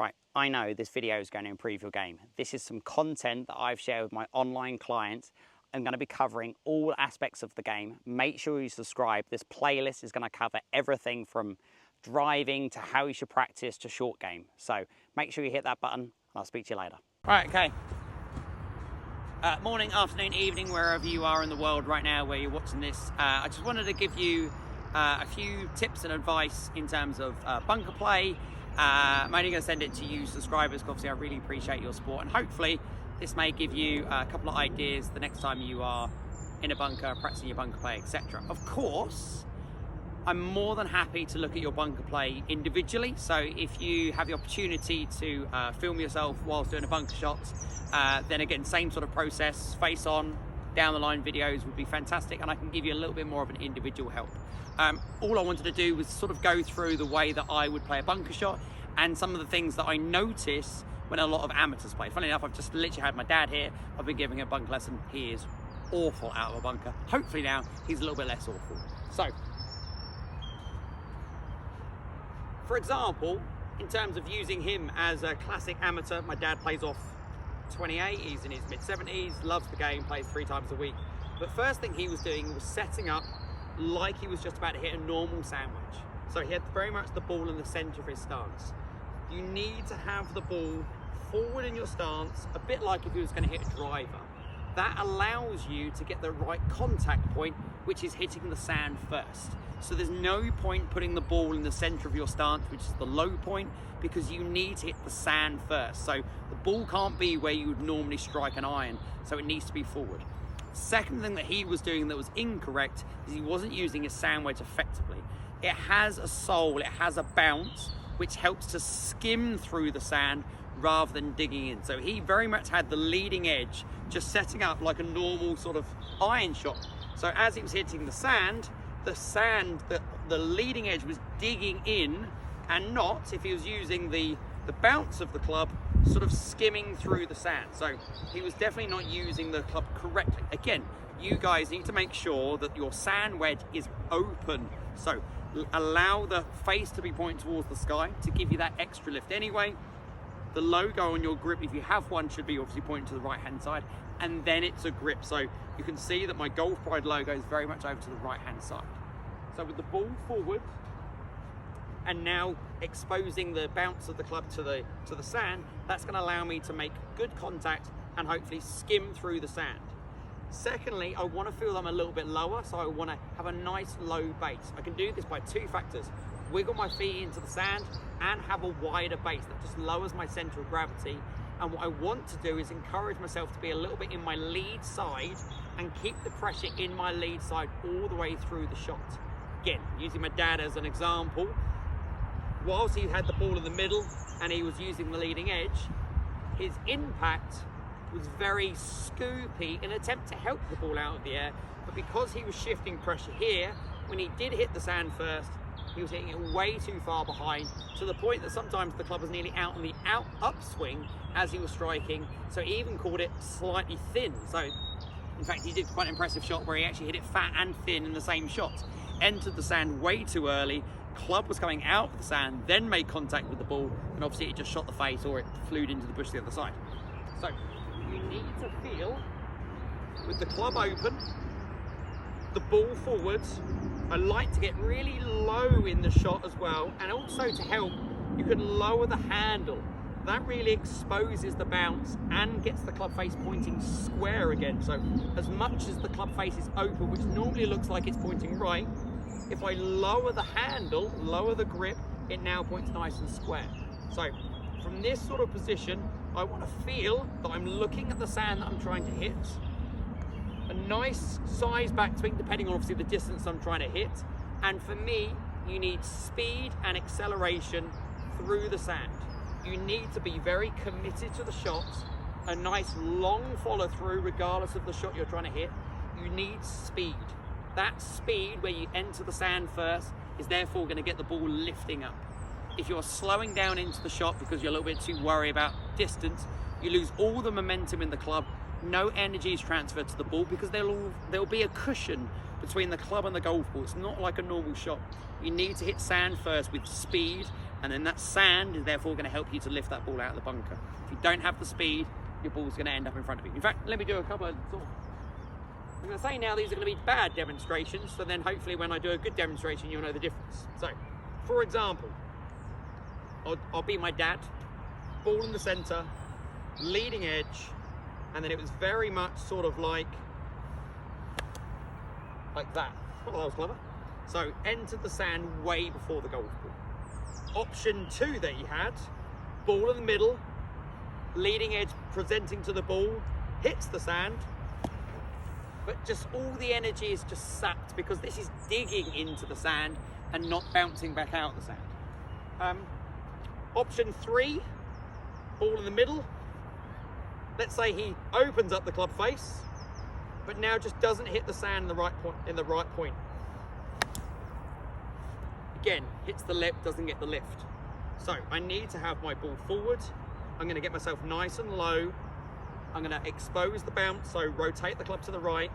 Right, I know this video is going to improve your game. This is some content that I've shared with my online clients. I'm going to be covering all aspects of the game. Make sure you subscribe. This playlist is going to cover everything from driving to how you should practice to short game. So make sure you hit that button and I'll speak to you later. Right, okay. Morning, afternoon, evening, wherever you are in the world right now where you're watching this. I just wanted to give you a few tips and advice in terms of bunker play. I'm only going to send it to you subscribers because obviously I really appreciate your support, and hopefully this may give you a couple of ideas the next time you are in a bunker, practicing your bunker play, etc. Of course, I'm more than happy to look at your bunker play individually, so if you have the opportunity to film yourself whilst doing a bunker shot, then again, same sort of process, face on, down the line videos would be fantastic, and I can give you a little bit more of an individual help. All I wanted to do was sort of go through the way that I would play a bunker shot and some of the things that I notice when a lot of amateurs play. Funnily enough, I've just literally had my dad here. I've been giving him a bunker lesson. He is awful out of a bunker. Hopefully now he's a little bit less awful. So, for example, in terms of using him as a classic amateur, my dad plays off 28, he's in his mid-70s, loves the game, plays 3 times a week. But first thing he was doing was setting up like he was just about to hit a normal sandwich. So he had very much the ball in the center of his stance. You need to have the ball forward in your stance, a bit like if he was going to hit a driver. That allows you to get the right contact point, which is hitting the sand first. So there's no point putting the ball in the center of your stance, which is the low point, because you need to hit the sand first. So the ball can't be where you would normally strike an iron, so it needs to be forward. Second thing that he was doing that was incorrect is he wasn't using his sand wedge effectively. It has a sole, it has a bounce, which helps to skim through the sand rather than digging in. So he very much had the leading edge, just setting up like a normal sort of iron shot. So as he was hitting the sand, the leading edge was digging in, and not, if he was using the bounce of the club, sort of skimming through the sand. So he was definitely not using the club correctly. Again, you guys need to make sure that your sand wedge is open. So allow the face to be pointing towards the sky to give you that extra lift anyway. The logo on your grip, if you have one, should be obviously pointing to the right hand side, and then it's a grip. So you can see that my Golf Pride logo is very much over to the right hand side. So with the ball forward, and now exposing the bounce of the club to the sand, that's going to allow me to make good contact and hopefully skim through the sand. Secondly, I want to feel them a little bit lower, so I want to have a nice low base. I can do this by 2 factors: wiggle my feet into the sand and have a wider base that just lowers my center of gravity. And what I want to do is encourage myself to be a little bit in my lead side and keep the pressure in my lead side all the way through the shot. Again, using my dad as an example, whilst he had the ball in the middle and he was using the leading edge, his impact was very scoopy in an attempt to help the ball out of the air, but because he was shifting pressure here, when he did hit the sand first, he was hitting it way too far behind, to the point that sometimes the club was nearly out on the upswing as he was striking, so he even called it slightly thin. So in fact, he did quite an impressive shot where he actually hit it fat and thin in the same shot. Entered the sand way too early, club was coming out of the sand, then made contact with the ball, and obviously it just shot the face or it flew into the bush the other side. So you need to feel, with the club open, the ball forwards. I like to get really low in the shot as well, and also to help, you can lower the handle. That really exposes the bounce and gets the club face pointing square again. So as much as the club face is open, which normally looks like it's pointing right, if I lower the handle, lower the grip, it now points nice and square. So from this sort of position, I want to feel that I'm looking at the sand that I'm trying to hit. A nice size back swing, depending on obviously the distance I'm trying to hit. And for me, you need speed and acceleration through the sand. You need to be very committed to the shot, a nice long follow through regardless of the shot you're trying to hit. You need speed. That speed where you enter the sand first is therefore going to get the ball lifting up. If you're slowing down into the shot because you're a little bit too worried about distance, you lose all the momentum in the club. No energy is transferred to the ball because there'll be a cushion between the club and the golf ball. It's not like a normal shot. You need to hit sand first with speed And then that sand is therefore going to help you to lift that ball out of the bunker. If you don't have the speed, your ball's going to end up in front of you. In fact, let me do a couple of I'm going to say now these are going to be bad demonstrations, so then hopefully when I do a good demonstration, you'll know the difference. So, for example, I'll be my dad, ball in the center, leading edge, and then it was very much sort of like that. Oh, that was clever. So, entered the sand way before the golf ball. Option 2 that he had, ball in the middle, leading edge presenting to the ball, hits the sand, but just all the energy is just sapped because this is digging into the sand and not bouncing back out the sand. Option 3, ball in the middle. Let's say he opens up the club face, but now just doesn't hit the sand in the right point. Again, hits the lip, doesn't get the lift. So I need to have my ball forward. I'm going to get myself nice and low. I'm going to expose the bounce, so rotate the club to the right,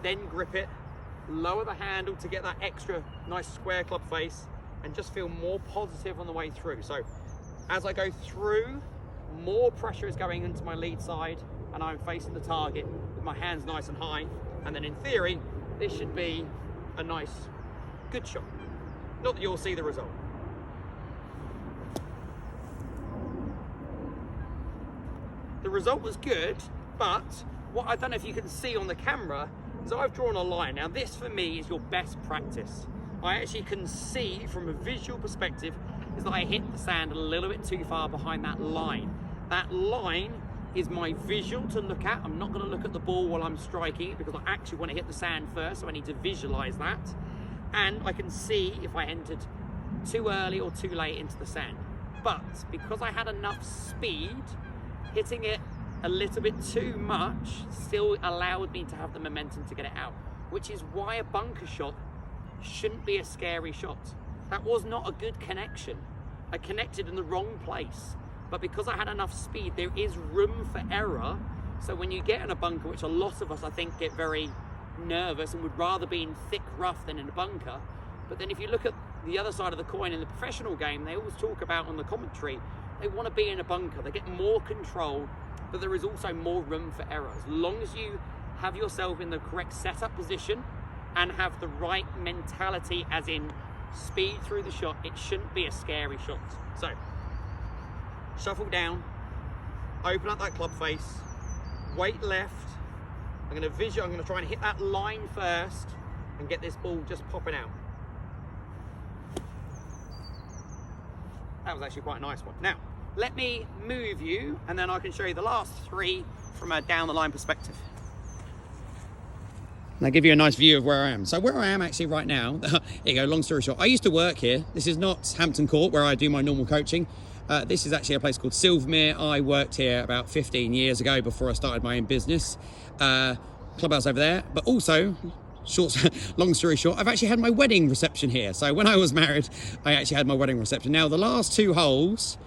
then grip it, lower the handle to get that extra nice square club face, and just feel more positive on the way through. So as I go through, more pressure is going into my lead side, and I'm facing the target with my hands nice and high. And then in theory, this should be a nice, good shot. Not that you'll see the result. The result was good, but what I don't know if you can see on the camera is I've drawn a line. Now this for me is your best practice. I actually can see from a visual perspective is that I hit the sand a little bit too far behind that line. That line is my visual to look at. I'm not going to look at the ball while I'm striking it because I actually want to hit the sand first, so I need to visualize that. And I can see if I entered too early or too late into the sand. But because I had enough speed, hitting it a little bit too much still allowed me to have the momentum to get it out, which is why a bunker shot shouldn't be a scary shot. That was not a good connection. I connected in the wrong place, but because I had enough speed, there is room for error. So when you get in a bunker, which a lot of us I think get very nervous and would rather be in thick rough than in a bunker, but then if you look at the other side of the coin in the professional game, they always talk about on the commentary, they want to be in a bunker, they get more control, but there is also more room for error. As long as you have yourself in the correct setup position and have the right mentality, as in speed through the shot, it shouldn't be a scary shot. So, shuffle down, open up that club face, weight left. I'm going to try and hit that line first and get this ball just popping out. That was actually quite a nice one. Now, let me move you and then I can show you the last 3 from a down the line perspective. And I'll give you a nice view of where I am. So where I am actually right now, here you go, long story short, I used to work here. This is not Hampton Court where I do my normal coaching. This is actually a place called Silvermere. I worked here about 15 years ago before I started my own business. Clubhouse over there, but also, long story short, I've actually had my wedding reception here. So when I was married, I actually had my wedding reception. Now the last 2 holes,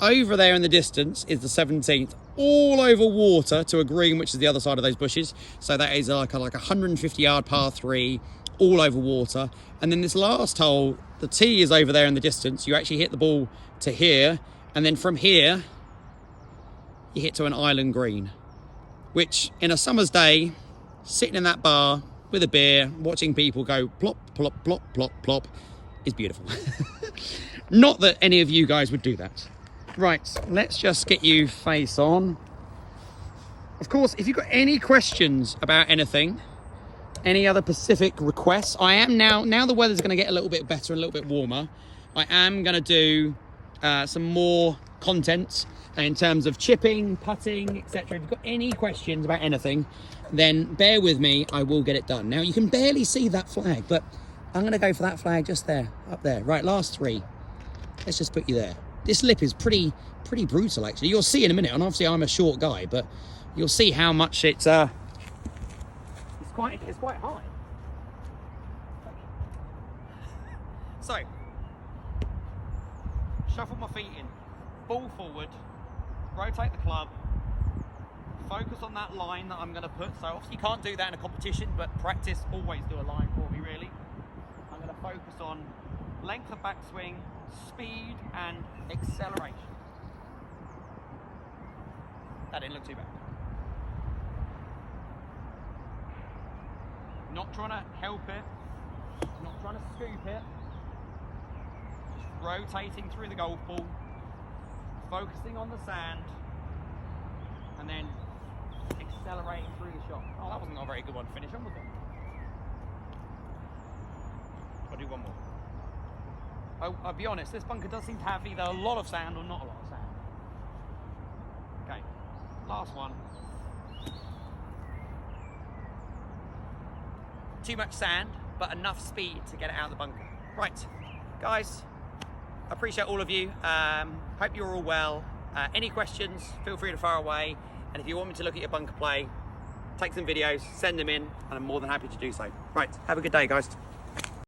over there in the distance is the 17th, all over water to a green, which is the other side of those bushes. So that is like a 150-yard par 3, all over water. And then this last hole, the tee is over there in the distance. You actually hit the ball to here, and then from here, you hit to an island green, which in a summer's day, sitting in that bar with a beer, watching people go plop, plop, plop, plop, plop, is beautiful. Not that any of you guys would do that. Right, let's just get you face on. Of course, if you've got any questions about anything, any other specific requests, I am now the weather's going to get a little bit better, a little bit warmer, I am going to do some more content in terms of chipping, putting, etc. If you've got any questions about anything, then bear with me, I will get it done. Now, you can barely see that flag, but I'm going to go for that flag just there, up there. Right, last 3. Let's just put you there. This lip is pretty brutal, actually. You'll see in a minute, and obviously I'm a short guy, but you'll see how much it's quite high. So, shuffle my feet in, ball forward, rotate the club, focus on that line that I'm going to put. So obviously you can't do that in a competition, but practice always do a line for me, really. I'm going to focus on length of backswing, speed and acceleration. That didn't look too bad. Not trying to help it, not trying to scoop it, just rotating through the golf ball, focusing on the sand, and then accelerating through the shot. Oh, that wasn't a very good one to finish on, was it? I'll do one more. Oh, I'll be honest, this bunker does seem to have either a lot of sand or not a lot of sand. Okay, last one. Too much sand, but enough speed to get it out of the bunker. Right, guys, I appreciate all of you. Hope you're all well. Any questions, feel free to fire away. And if you want me to look at your bunker play, take some videos, send them in, and I'm more than happy to do so. Right, have a good day, guys.